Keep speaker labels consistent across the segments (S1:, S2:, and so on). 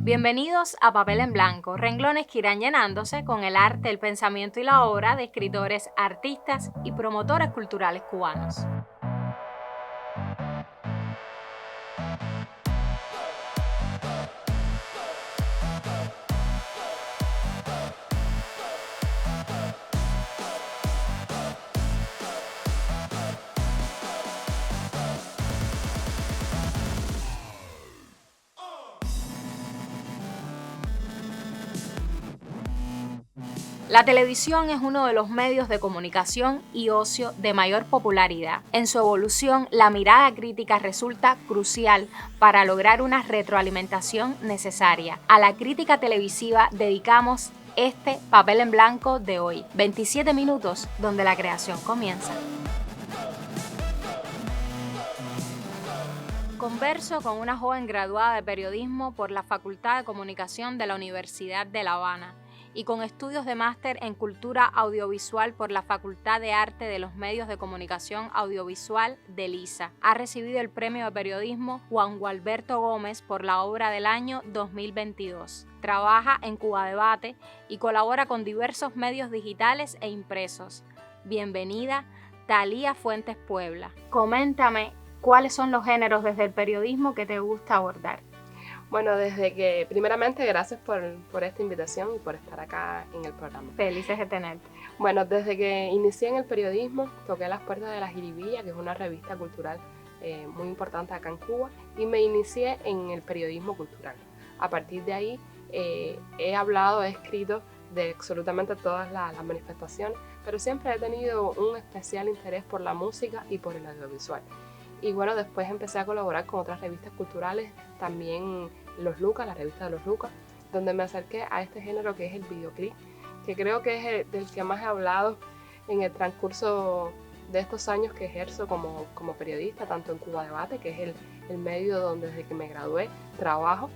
S1: Bienvenidos a Papel en Blanco, renglones que irán llenándose con el arte, el pensamiento y la obra de escritores, artistas y promotores culturales cubanos. La televisión es uno de los medios de comunicación y ocio de mayor popularidad. En su evolución, la mirada crítica resulta crucial para lograr una retroalimentación necesaria. A la crítica televisiva dedicamos este papel en blanco de hoy, 27 minutos donde la creación comienza. Converso con una joven graduada de periodismo por la Facultad de Comunicación de la Universidad de La Habana y con estudios de máster en Cultura Audiovisual por la Facultad de Arte de los Medios de Comunicación Audiovisual de LISA. Ha recibido el Premio de Periodismo Juan Gualberto Gómez por la obra del año 2022. Trabaja en Cuba Debate y colabora con diversos medios digitales e impresos. Bienvenida, Thalía Fuentes Puebla. Coméntame, ¿cuáles son los géneros desde el periodismo que te gusta abordar?
S2: Bueno, primeramente, gracias por esta invitación y por estar acá en el programa.
S1: Felices de tenerte.
S2: Bueno, desde que inicié en el periodismo, toqué las puertas de La Jiribilla, que es una revista cultural muy importante acá en Cuba, y me inicié en el periodismo cultural. A partir de ahí he escrito de absolutamente todas las manifestaciones, pero siempre he tenido un especial interés por la música y por el audiovisual. Y bueno, después empecé a colaborar con otras revistas culturales, también Los Lucas, la revista de Los Lucas, donde me acerqué a este género que es el videoclip, que creo que es el del que más he hablado en el transcurso de estos años que ejerzo como periodista, tanto en Cuba Debate, que es el medio donde desde que me gradué trabajo,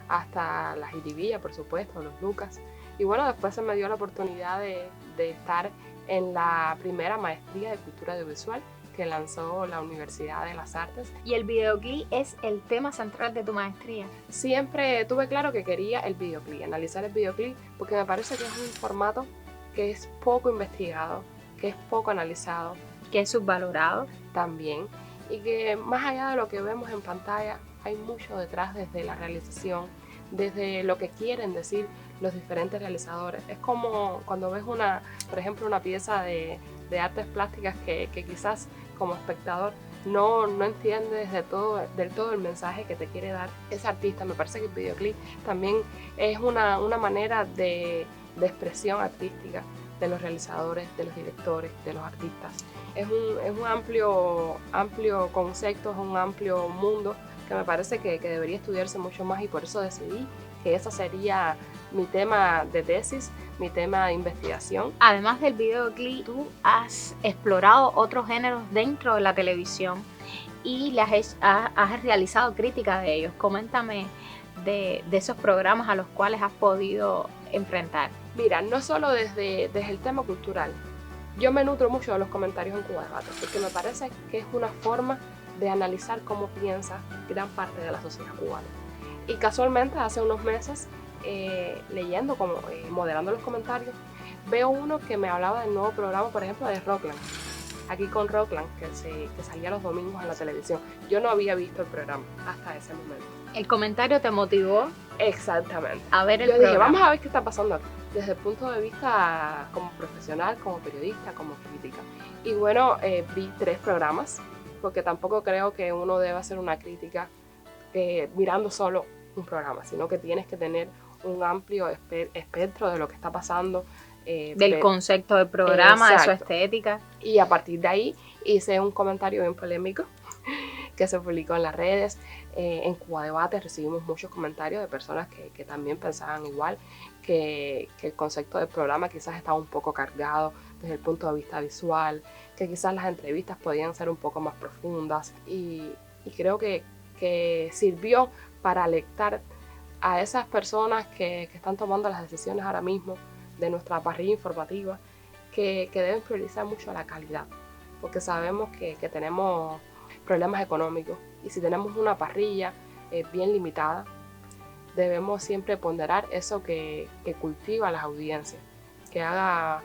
S2: hasta La Jiribilla, por supuesto, Los Lucas. Y bueno, después se me dio la oportunidad de estar en la primera maestría de cultura audiovisual que lanzó la Universidad de las Artes.
S1: ¿Y el videoclip es el tema central de tu maestría?
S2: Siempre tuve claro que quería el videoclip, analizar el videoclip, porque me parece que es un formato que es poco investigado, que es poco analizado,
S1: que es subvalorado
S2: también, y que más allá de lo que vemos en pantalla, hay mucho detrás desde la realización, desde lo que quieren decir los diferentes realizadores. Es como cuando ves por ejemplo, una pieza de artes plásticas que quizás como espectador no entiendes del todo el mensaje que te quiere dar ese artista. Me parece que el videoclip también es una manera de expresión artística de los realizadores, de los directores, de los artistas. Es un amplio concepto, es un amplio mundo que me parece que debería estudiarse mucho más, y por eso decidí que ese sería mi tema de tesis, mi tema de investigación.
S1: Además del videoclip, tú has explorado otros géneros dentro de la televisión y has realizado crítica de ellos. Coméntame de esos programas a los cuales has podido enfrentar.
S2: Mira, no solo desde el tema cultural. Yo me nutro mucho de los comentarios en Cuba Debate, porque me parece que es una forma de analizar cómo piensa gran parte de la sociedad cubana. Y casualmente hace unos meses, leyendo, moderando los comentarios, veo uno que me hablaba del nuevo programa, por ejemplo, de Rockland. Aquí con Rockland, que salía los domingos en la televisión. Yo no había visto el programa hasta ese momento.
S1: ¿El comentario te motivó?
S2: Exactamente.
S1: A ver el
S2: programa. Yo dije, vamos a ver qué está pasando aquí, desde el punto de vista como profesional, como periodista, como crítica. Y bueno, vi 3 programas, porque tampoco creo que uno deba hacer una crítica mirando solo un programa, sino que tienes que tener un amplio espectro de lo que está pasando.
S1: Del concepto del programa, exacto, de su estética.
S2: Y a partir de ahí hice un comentario bien polémico que se publicó en las redes. En Cuba Debate recibimos muchos comentarios de personas que también pensaban igual, que el concepto del programa quizás estaba un poco cargado desde el punto de vista visual, que quizás las entrevistas podían ser un poco más profundas, y creo que sirvió para alertar a esas personas que están tomando las decisiones ahora mismo de nuestra parrilla informativa, que deben priorizar mucho la calidad, porque sabemos que tenemos problemas económicos, y si tenemos una parrilla bien limitada, debemos siempre ponderar eso que cultiva las audiencias, que haga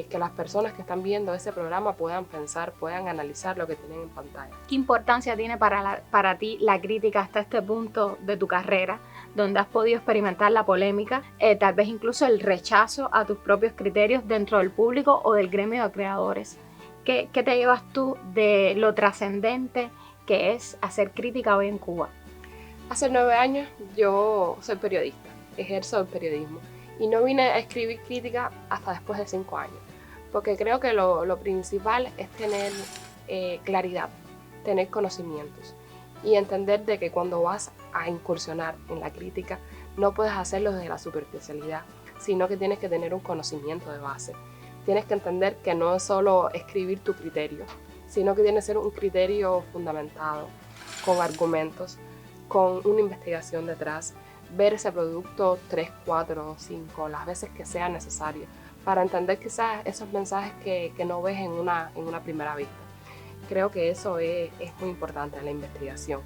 S2: que las personas que están viendo ese programa puedan pensar, puedan analizar lo que tienen en pantalla.
S1: ¿Qué importancia tiene para ti la crítica hasta este punto de tu carrera, donde has podido experimentar la polémica, tal vez incluso el rechazo a tus propios criterios dentro del público o del gremio de creadores? ¿Qué te llevas tú de lo trascendente que es hacer crítica hoy en Cuba?
S2: Hace 9 años yo soy periodista, ejerzo el periodismo y no vine a escribir crítica hasta después de 5 años, porque creo que lo principal es tener claridad, tener conocimientos y entender de que cuando vas a incursionar en la crítica no puedes hacerlo desde la superficialidad, sino que tienes que tener un conocimiento de base. Tienes que entender que no es solo escribir tu criterio, sino que tiene que ser un criterio fundamentado, con argumentos, con una investigación detrás, ver ese producto 3, 4, 5, las veces que sea necesario, para entender quizás esos mensajes que no ves en una primera vista. Creo que eso es muy importante en la investigación.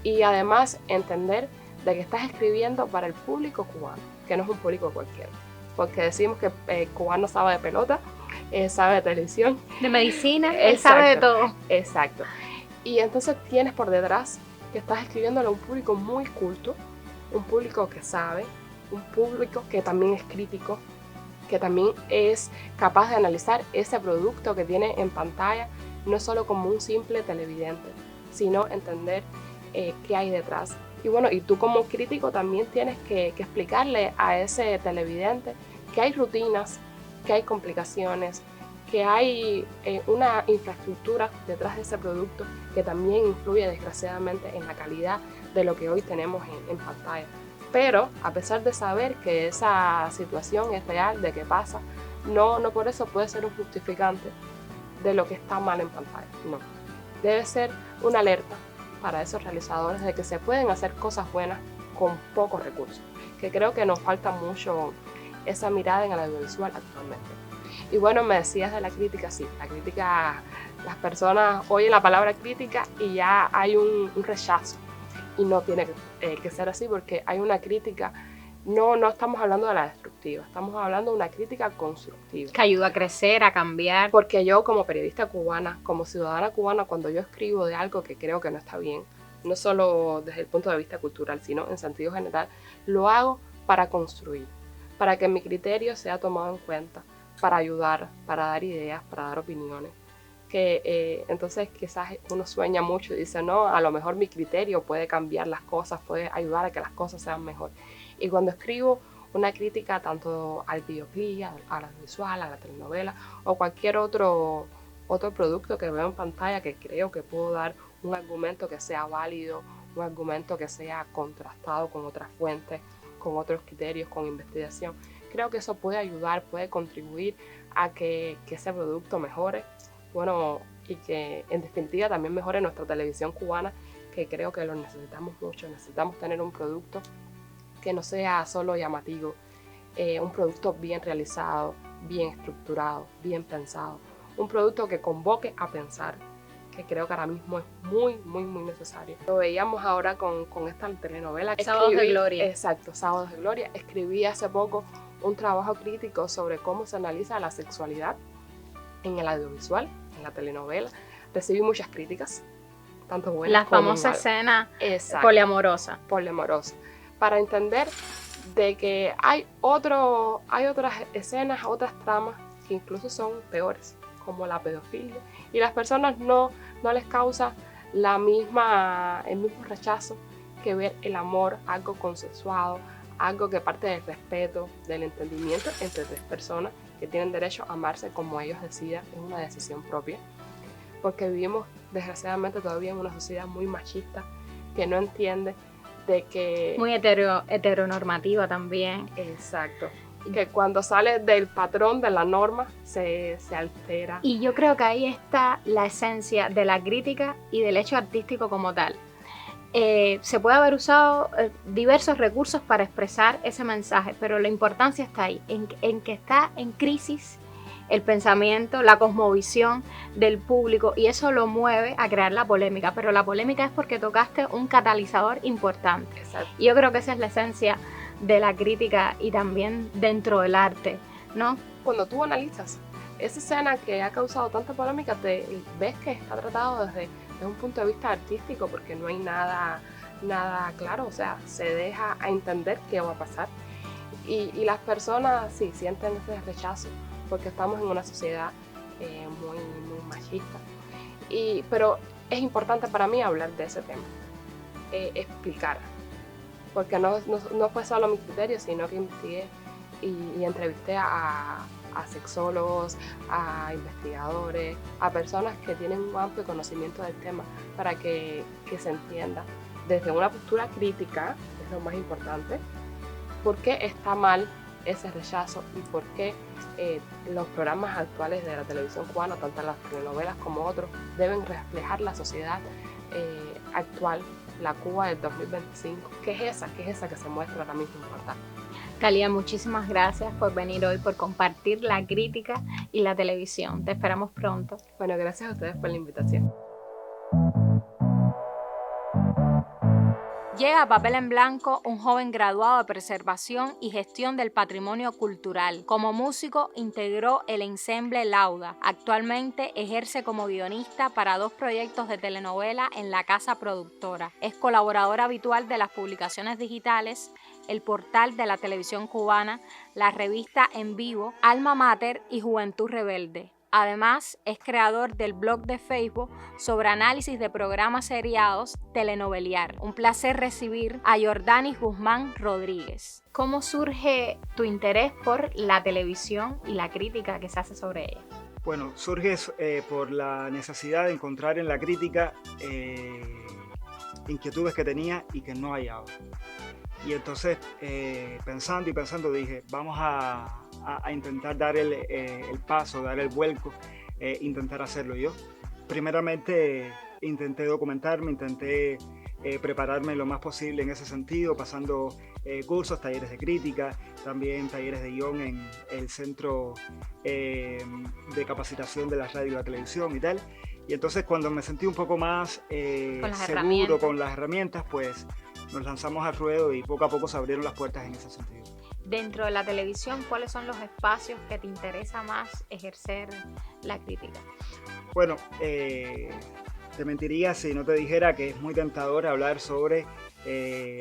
S2: Y además entender de que estás escribiendo para el público cubano, que no es un público cualquiera. Porque decimos que el cubano sabe de pelota, sabe de televisión.
S1: De medicina, él sabe de todo.
S2: Exacto. Y entonces tienes por detrás que estás escribiéndole a un público muy culto, un público que sabe, un público que también es crítico, que también es capaz de analizar ese producto que tiene en pantalla, no solo como un simple televidente, sino entender qué hay detrás. Y bueno, y tú como crítico también tienes que explicarle a ese televidente que hay rutinas, que hay complicaciones, que hay una infraestructura detrás de ese producto que también influye desgraciadamente en la calidad de lo que hoy tenemos en pantalla. Pero a pesar de saber que esa situación es real, de que pasa, no por eso puede ser un justificante de lo que está mal en pantalla. No, debe ser una alerta para esos realizadores de que se pueden hacer cosas buenas con pocos recursos, que creo que nos falta mucho esa mirada en el audiovisual actualmente. Y bueno, me decías de la crítica, sí, la crítica, las personas oyen la palabra crítica y ya hay un rechazo, y no tiene que ser así, porque hay una crítica, no estamos hablando de la destructiva, estamos hablando de una crítica constructiva.
S1: Que ayuda a crecer, a cambiar.
S2: Porque yo como periodista cubana, como ciudadana cubana, cuando yo escribo de algo que creo que no está bien, no solo desde el punto de vista cultural, sino en sentido general, lo hago para construir, para que mi criterio sea tomado en cuenta, para ayudar, para dar ideas, para dar opiniones. Que entonces quizás uno sueña mucho y dice, no, a lo mejor mi criterio puede cambiar las cosas, puede ayudar a que las cosas sean mejor. Y cuando escribo una crítica tanto al videoclip, al audiovisual, a la telenovela o cualquier otro producto que veo en pantalla, que creo que puedo dar un argumento que sea válido, un argumento que sea contrastado con otras fuentes, con otros criterios, con investigación, creo que eso puede ayudar, puede contribuir a que ese producto mejore. Bueno, y que en definitiva también mejore nuestra televisión cubana, que creo que lo necesitamos mucho. Necesitamos tener un producto que no sea solo llamativo, un producto bien realizado, bien estructurado, bien pensado, un producto que convoque a pensar, que creo que ahora mismo es muy, muy, muy necesario. Lo veíamos ahora con esta telenovela.
S1: Sábados de Gloria.
S2: Exacto, Sábados de Gloria. Escribí hace poco un trabajo crítico sobre cómo se analiza la sexualidad en el audiovisual, en la telenovela. Recibí muchas críticas, tanto buenas
S1: la
S2: como
S1: famosa
S2: malas.
S1: escena
S2: Exacto,
S1: poliamorosa.
S2: Para entender de que hay otras escenas, otras tramas que incluso son peores, como la pedofilia, y las personas no les causa el mismo rechazo que ver el amor, algo consensuado, algo que parte del respeto, del entendimiento entre 3 personas que tienen derecho a amarse como ellos decidan, es una decisión propia, porque vivimos desgraciadamente todavía en una sociedad muy machista que no entiende de que...
S1: Muy heteronormativa también.
S2: Exacto. Que cuando sale del patrón de la norma se altera.
S1: Y yo creo que ahí está la esencia de la crítica y del hecho artístico como tal. Se puede haber usado diversos recursos para expresar ese mensaje, pero la importancia está ahí, en que está en crisis el pensamiento, la cosmovisión del público y eso lo mueve a crear la polémica, pero la polémica es porque tocaste un catalizador importante.
S2: Exacto.
S1: Y yo creo que esa es la esencia de la crítica y también dentro del arte, ¿no?
S2: Cuando tú analizas esa escena que ha causado tanta polémica, te ves que está tratado desde un punto de vista artístico, porque no hay nada claro, o sea, se deja a entender qué va a pasar. Y las personas sí sienten ese rechazo, porque estamos en una sociedad muy machista. Pero es importante para mí hablar de ese tema, explicar, porque no fue solo mi criterio, sino que investigué y entrevisté a sexólogos, a investigadores, a personas que tienen un amplio conocimiento del tema para que se entienda desde una postura crítica, es lo más importante, por qué está mal ese rechazo y por qué los programas actuales de la televisión cubana, tanto las telenovelas como otros, deben reflejar la sociedad actual, la Cuba del 2025, que es esa que se muestra ahora mismo en pantalla.
S1: Thalía, muchísimas gracias por venir hoy, por compartir la crítica y la televisión. Te esperamos pronto.
S2: Bueno, gracias a ustedes por la invitación.
S1: Llega a Papel en Blanco un joven graduado de Preservación y Gestión del Patrimonio Cultural. Como músico integró el ensemble Lauda. Actualmente ejerce como guionista para 2 proyectos de telenovela en la casa productora. Es colaborador habitual de las publicaciones digitales, el portal de la televisión cubana, la revista En Vivo, Alma Mater y Juventud Rebelde. Además, es creador del blog de Facebook sobre análisis de programas seriados Telenoveliar. Un placer recibir a Jordanis Guzmán Rodríguez. ¿Cómo surge tu interés por la televisión y la crítica que se hace sobre ella?
S3: Bueno, surge por la necesidad de encontrar en la crítica inquietudes que tenía y que no hallaba. Y entonces, pensando, dije, vamos a intentar dar el paso, dar el vuelco, intentar hacerlo yo. Primeramente, intenté documentarme, intenté prepararme lo más posible en ese sentido, pasando cursos, talleres de crítica, también talleres de guión en el Centro de Capacitación de la Radio y la Televisión y tal. Y entonces, cuando me sentí un poco más seguro con las herramientas, pues nos lanzamos al ruedo y poco a poco se abrieron las puertas en ese sentido.
S1: Dentro de la televisión, ¿cuáles son los espacios que te interesa más ejercer la crítica?
S3: Bueno, te mentiría si no te dijera que es muy tentador hablar sobre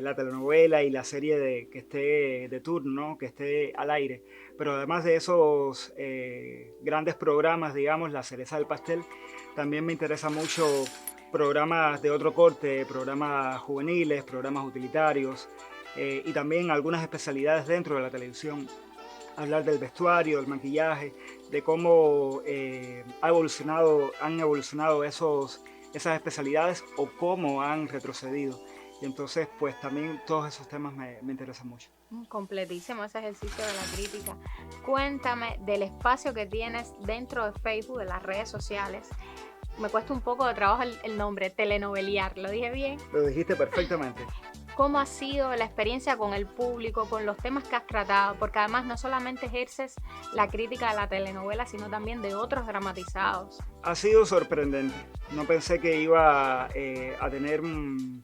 S3: la telenovela y la serie que esté de turno, ¿no? Que esté al aire. Pero además de esos grandes programas, digamos, la cereza del pastel, también me interesa mucho programas de otro corte, programas juveniles, programas utilitarios y también algunas especialidades dentro de la televisión. Hablar del vestuario, del maquillaje, de cómo han evolucionado esas especialidades o cómo han retrocedido. Y entonces, pues también todos esos temas me interesan mucho.
S1: Completísimo ese ejercicio de la crítica. Cuéntame del espacio que tienes dentro de Facebook, de las redes sociales. Me cuesta un poco de trabajo el nombre, Telenoveliar. ¿Lo dije bien?
S3: Lo dijiste perfectamente.
S1: ¿Cómo ha sido la experiencia con el público, con los temas que has tratado? Porque además no solamente ejerces la crítica de la telenovela, sino también de otros dramatizados.
S3: Ha sido sorprendente. No pensé que iba a tener un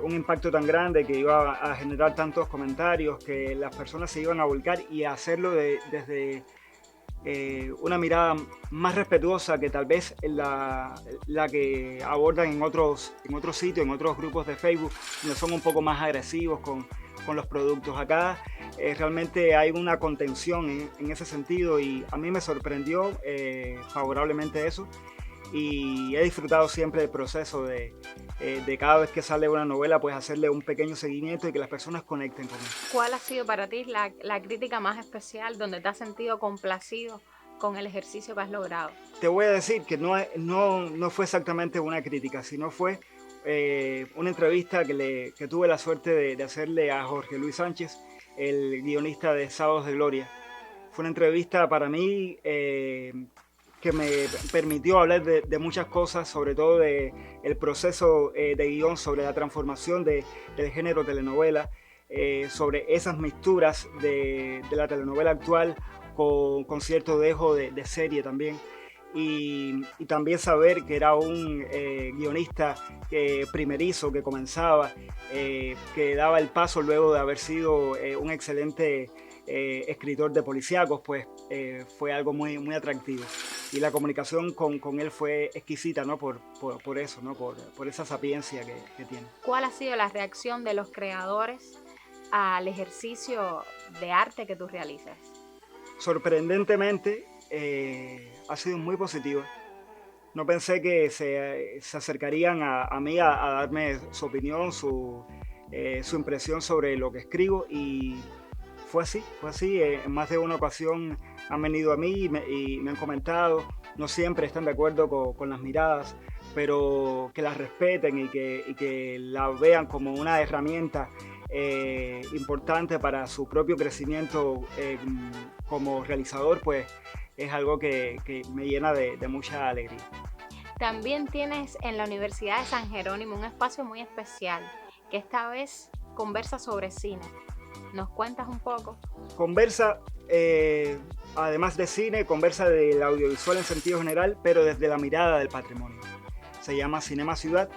S3: impacto tan grande, que iba a generar tantos comentarios, que las personas se iban a volcar y a hacerlo desde una mirada más respetuosa que tal vez la que abordan en otros sitios, en otros grupos de Facebook, donde son un poco más agresivos con los productos. Acá realmente hay una contención en ese sentido y a mí me sorprendió favorablemente eso. Y he disfrutado siempre del proceso de cada vez que sale una novela, pues hacerle un pequeño seguimiento y que las personas conecten con él.
S1: ¿Cuál ha sido para ti la crítica más especial donde te has sentido complacido con el ejercicio que has logrado?
S3: Te voy a decir que no fue exactamente una crítica, sino fue una entrevista que tuve la suerte de hacerle a Jorge Luis Sánchez, el guionista de Sábados de Gloria. Fue una entrevista para mí que me permitió hablar de muchas cosas, sobre todo el proceso de guión, sobre la transformación del género telenovela, sobre esas mixturas de la telenovela actual con cierto dejo de serie también. Y también saber que era un guionista primerizo, que comenzaba, que daba el paso luego de haber sido un excelente escritor de policíacos, pues fue algo muy, muy atractivo. Y la comunicación con él fue exquisita, ¿no? Por eso, ¿no? Por esa sapiencia que tiene.
S1: ¿Cuál ha sido la reacción de los creadores al ejercicio de arte que tú realizas?
S3: Sorprendentemente, ha sido muy positiva. No pensé que se acercarían a mí a darme su opinión, su impresión sobre lo que escribo, y fue así. En más de una ocasión han venido a mí y me han comentado. No siempre están de acuerdo con las miradas, pero que las respeten y que la vean como una herramienta importante para su propio crecimiento como realizador, pues es algo que me llena de mucha alegría.
S1: También tienes en la Universidad de San Jerónimo un espacio muy especial, que esta vez conversa sobre cine. ¿Nos cuentas un poco?
S3: Conversa, además de cine, conversa del audiovisual en sentido general, pero desde la mirada del patrimonio. Se llama Cinema Ciudad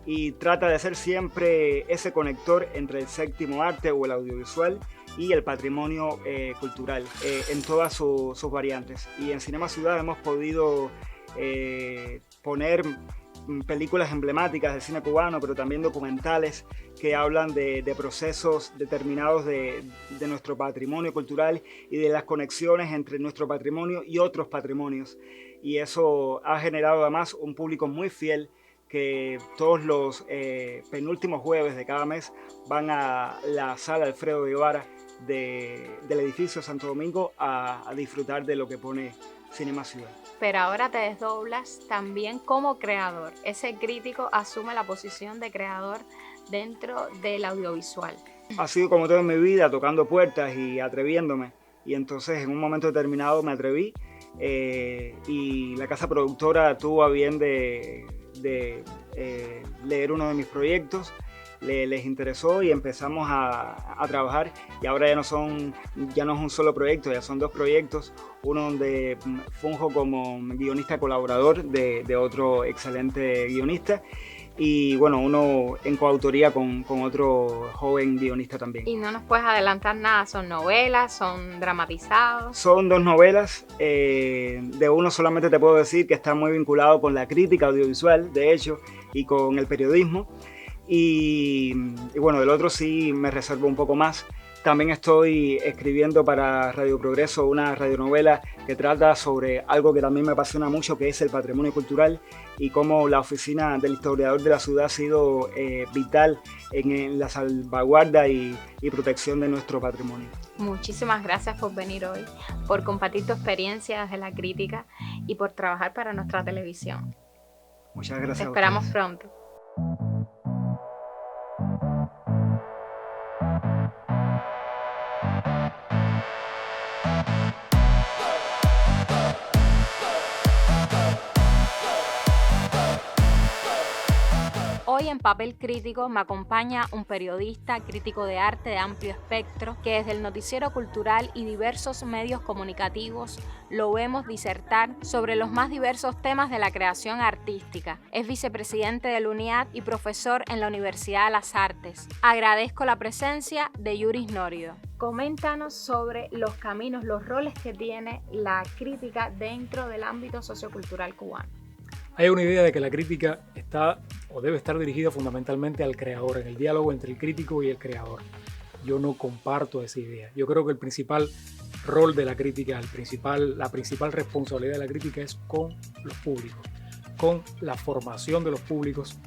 S3: y trata de ser siempre ese conector entre el séptimo arte o el audiovisual y el patrimonio cultural en todas sus variantes. Y en Cinema Ciudad hemos podido poner películas emblemáticas del cine cubano, pero también documentales que hablan de procesos determinados de nuestro patrimonio cultural y de las conexiones entre nuestro patrimonio y otros patrimonios. Y eso ha generado además un público muy fiel que todos los penúltimos jueves de cada mes van a la sala Alfredo Guevara del edificio Santo Domingo a disfrutar de lo que pone Cinema Ciudad.
S1: Pero ahora te desdoblas también como creador. Ese crítico asume la posición de creador dentro del audiovisual.
S3: Ha sido como todo en mi vida, tocando puertas y atreviéndome. Y entonces en un momento determinado me atreví y la casa productora tuvo a bien de leer uno de mis proyectos. Les interesó y empezamos a trabajar, y ahora ya no es un solo proyecto, ya son dos proyectos, uno donde funjo como guionista colaborador de otro excelente guionista, y bueno, uno en coautoría con otro joven guionista también.
S1: Y no nos puedes adelantar nada, ¿son novelas, son dramatizados?
S3: Son dos novelas, de uno solamente te puedo decir que está muy vinculado con la crítica audiovisual, de hecho, y con el periodismo. Y bueno, del otro sí me reservo un poco más. También estoy escribiendo para Radio Progreso una radionovela que trata sobre algo que también me apasiona mucho, que es el patrimonio cultural y cómo la oficina del historiador de la ciudad ha sido vital en la salvaguarda y protección de nuestro patrimonio.
S1: Muchísimas gracias por venir hoy, por compartir tu experiencia desde la crítica y por trabajar para nuestra televisión.
S3: Muchas gracias.
S1: Te esperamos pronto. Hoy en Papel Crítico me acompaña un periodista, crítico de arte de amplio espectro, que desde el noticiero cultural y diversos medios comunicativos lo vemos disertar sobre los más diversos temas de la creación artística. Es vicepresidente del UNIAD y profesor en la Universidad de las Artes. Agradezco la presencia de Yuris Nórido. Coméntanos sobre los caminos, los roles que tiene la crítica dentro del ámbito sociocultural cubano.
S4: Hay una idea de que la crítica está o debe estar dirigida fundamentalmente al creador, en el diálogo entre el crítico y el creador. Yo no comparto esa idea. Yo creo que el principal rol de la crítica, la principal responsabilidad de la crítica es con los públicos, con la formación de los públicos.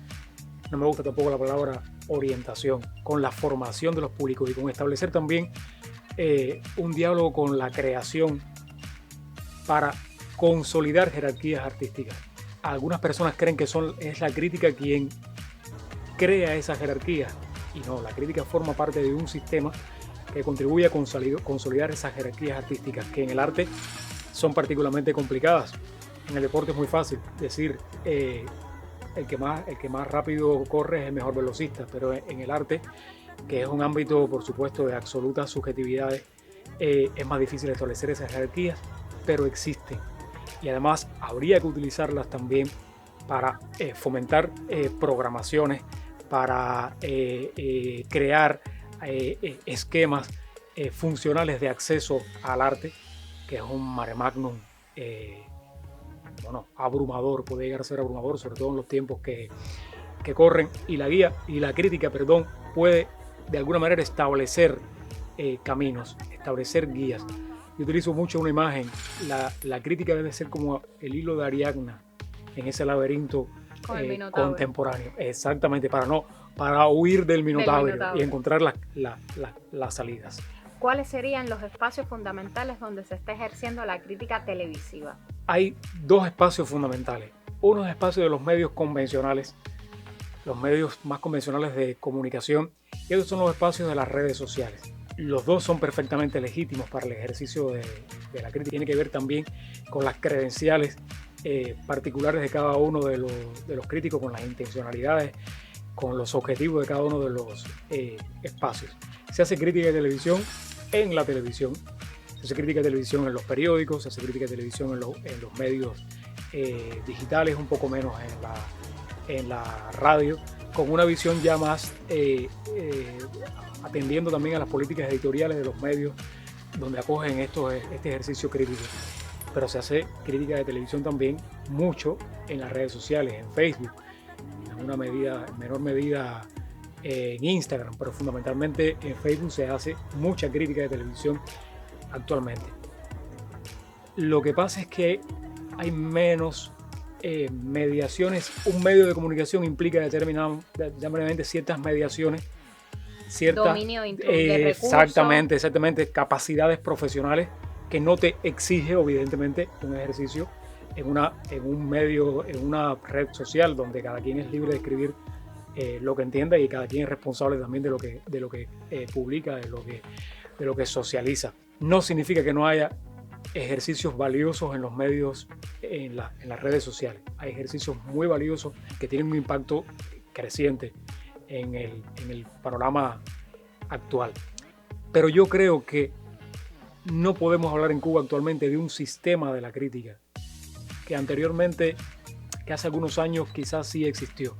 S4: No me gusta tampoco la palabra orientación, con la formación de los públicos y con establecer también un diálogo con la creación para consolidar jerarquías artísticas. Algunas personas creen que es la crítica quien crea esa jerarquía, y no, la crítica forma parte de un sistema que contribuye a consolidar esas jerarquías artísticas que en el arte son particularmente complicadas. En el deporte es muy fácil decir el que más rápido corre es el mejor velocista, pero en el arte, que es un ámbito por supuesto de absolutas subjetividades, es más difícil establecer esas jerarquías, pero existen. Y además habría que utilizarlas también para fomentar programaciones, para crear esquemas funcionales de acceso al arte, que es un mare magnum abrumador, puede llegar a ser abrumador, sobre todo en los tiempos que corren, y la crítica, puede de alguna manera establecer caminos, establecer guías. Yo utilizo mucho una imagen, la crítica debe ser como el hilo de Ariadna en ese laberinto contemporáneo, exactamente, para huir del Minotauro y encontrar las salidas.
S1: ¿Cuáles serían los espacios fundamentales donde se está ejerciendo la crítica televisiva?
S4: Hay dos espacios fundamentales. Uno es el espacio de los medios convencionales, los medios más convencionales de comunicación, y otros son los espacios de las redes sociales. Los dos son perfectamente legítimos para el ejercicio de la crítica. Tiene que ver también con las credenciales particulares de cada uno de los críticos, con las intencionalidades, con los objetivos de cada uno de los espacios. Se hace crítica de televisión en la televisión, se hace crítica de televisión en los periódicos, se hace crítica de televisión en los medios digitales, un poco menos en la radio, con una visión ya más atendiendo también a las políticas editoriales de los medios donde acogen este ejercicio crítico. Pero se hace crítica de televisión también mucho en las redes sociales, en Facebook, en menor medida en Instagram, pero fundamentalmente en Facebook se hace mucha crítica de televisión actualmente. Lo que pasa es que hay menos mediaciones. Un medio de comunicación implica determinadamente ciertas mediaciones,
S1: dominio de recursos.
S4: Exactamente, capacidades profesionales que no te exige evidentemente un ejercicio en un medio, en una red social donde cada quien es libre de escribir lo que entienda y cada quien es responsable también de lo que publica, de lo que socializa. No significa que no haya ejercicios valiosos en los medios, en las redes sociales. Hay ejercicios muy valiosos que tienen un impacto creciente en el panorama actual. Pero yo creo que no podemos hablar en Cuba actualmente de un sistema de la crítica que anteriormente, que hace algunos años quizás sí existió.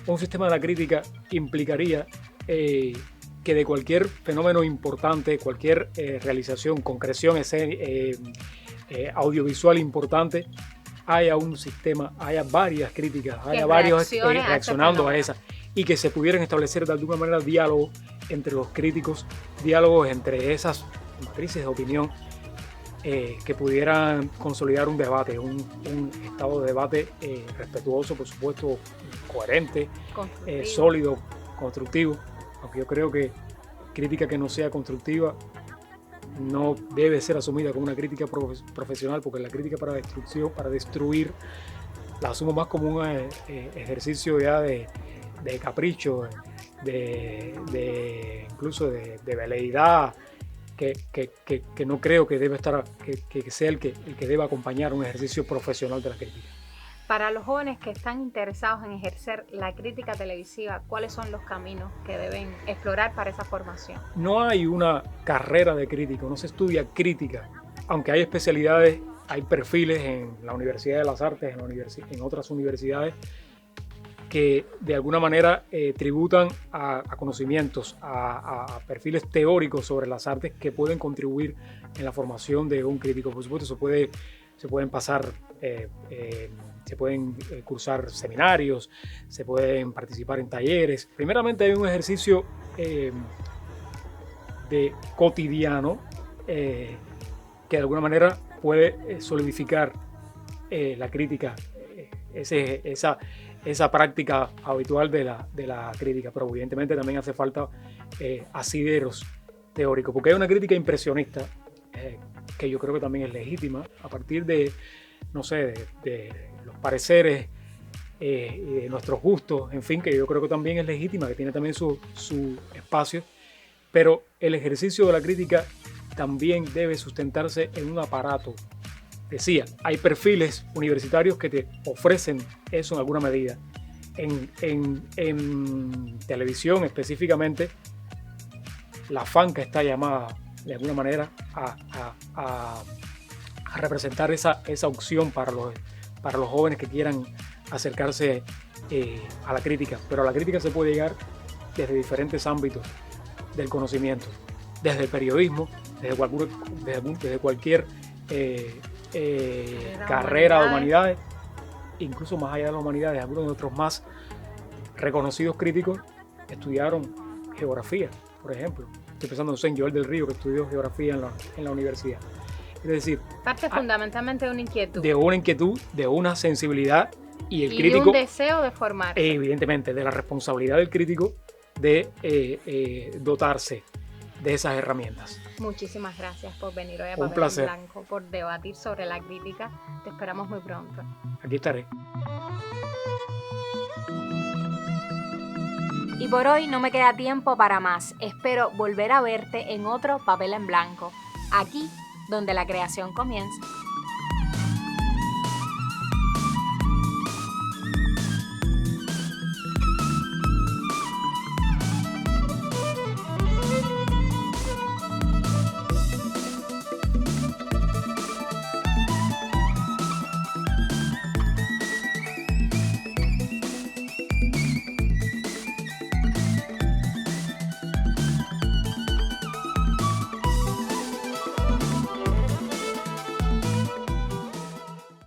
S4: Un sistema de la crítica implicaría que de cualquier fenómeno importante, cualquier realización, concreción audiovisual importante, haya un sistema, haya varias críticas, haya varios reaccionando a esas, y que se pudieran establecer de alguna manera diálogos entre los críticos, diálogos entre esas matrices de opinión que pudieran consolidar un debate, un estado de debate respetuoso, por supuesto, coherente, sólido, constructivo. Aunque yo creo que crítica que no sea constructiva no debe ser asumida como una crítica profesional, porque la crítica para destruir, la asumo más como un ejercicio ya de capricho, incluso de veleidad, que no creo que debe estar, que sea el que deba acompañar un ejercicio profesional de la crítica.
S1: Para los jóvenes que están interesados en ejercer la crítica televisiva, ¿cuáles son los caminos que deben explorar para esa formación?
S4: No hay una carrera de crítico, no se estudia crítica, aunque hay especialidades, hay perfiles en la Universidad de las Artes, en otras universidades, que de alguna manera tributan a conocimientos, a perfiles teóricos sobre las artes que pueden contribuir en la formación de un crítico. Por supuesto, se pueden pasar, se pueden cursar seminarios, se pueden participar en talleres. Primeramente hay un ejercicio de cotidiano que de alguna manera puede solidificar la crítica, esa práctica habitual de la crítica, pero evidentemente también hace falta asideros teóricos, porque hay una crítica impresionista que yo creo que también es legítima a partir de, no sé, de los pareceres y de nuestros gustos, en fin, que yo creo que también es legítima, que tiene también su espacio, pero el ejercicio de la crítica también debe sustentarse en un aparato. Decía, hay perfiles universitarios que te ofrecen eso en alguna medida. En televisión específicamente, la FANCA está llamada de alguna manera a representar esa opción para los jóvenes que quieran acercarse a la crítica. Pero a la crítica se puede llegar desde diferentes ámbitos del conocimiento, desde el periodismo, desde cualquier carrera de humanidades, incluso más allá de las humanidades. Algunos de nuestros más reconocidos críticos estudiaron geografía, por ejemplo. Estoy pensando en Joel del Río, que estudió geografía en la universidad. Es decir,
S1: parte fundamentalmente de una inquietud.
S4: De una inquietud, de una sensibilidad, y el crítico,
S1: de un deseo de formarse.
S4: Evidentemente, de la responsabilidad del crítico de dotarse de esas herramientas.
S1: Muchísimas gracias por venir hoy a
S4: Un
S1: Papel
S4: placer.
S1: en Blanco, por debatir sobre la crítica. Te esperamos muy pronto.
S4: Aquí estaré.
S1: Y por hoy no me queda tiempo para más. Espero volver a verte en otro Papel en Blanco, aquí donde la creación comienza.